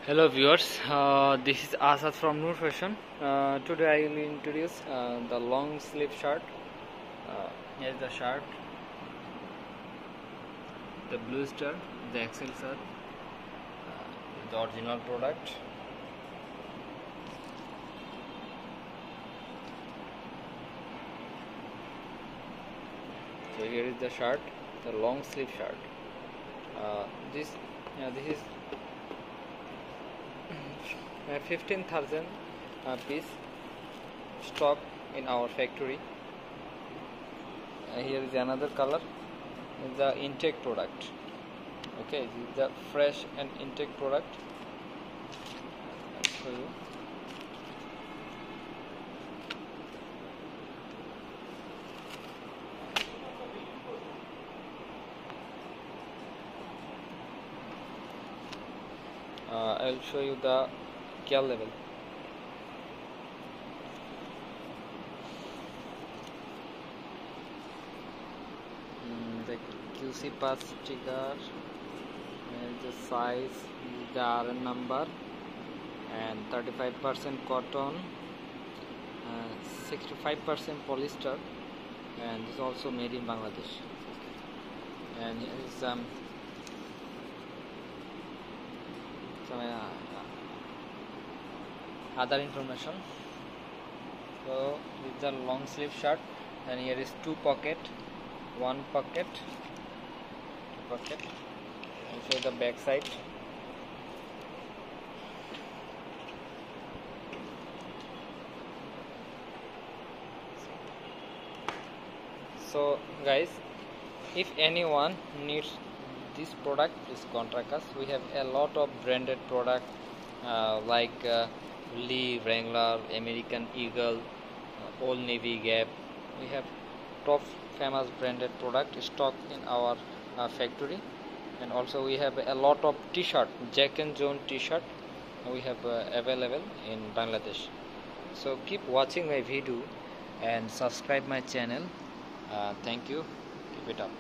Hello viewers, this is Asad from Noor Fashion. Today I will introduce the long sleeve shirt. Here is the shirt, the blue star, the XL shirt, the original product. So here is the shirt, the long sleeve shirt. This is 15,000 piece stock in our factory. Here is another color, the intake product. Okay, this is the fresh and intake product. I'll show you. I'll show you the care level. The QC pass sticker, and the size, the RN number, and 35% cotton, 65% polyester, and this is also made in Bangladesh. And here is some other information. So this is the long sleeve shirt, and here is two pocket, one pocket, two pocket. I'll show the back side. So guys, if anyone needs this product, please contact us. We have a lot of branded product like Levi, Wrangler, American Eagle, Old Navy, Gap. We have top famous branded product stock in our factory, and also we have a lot of t-shirt, Jack and Jones t-shirt we have available in Bangladesh. So keep watching my video and subscribe my channel. Thank you. Keep it up.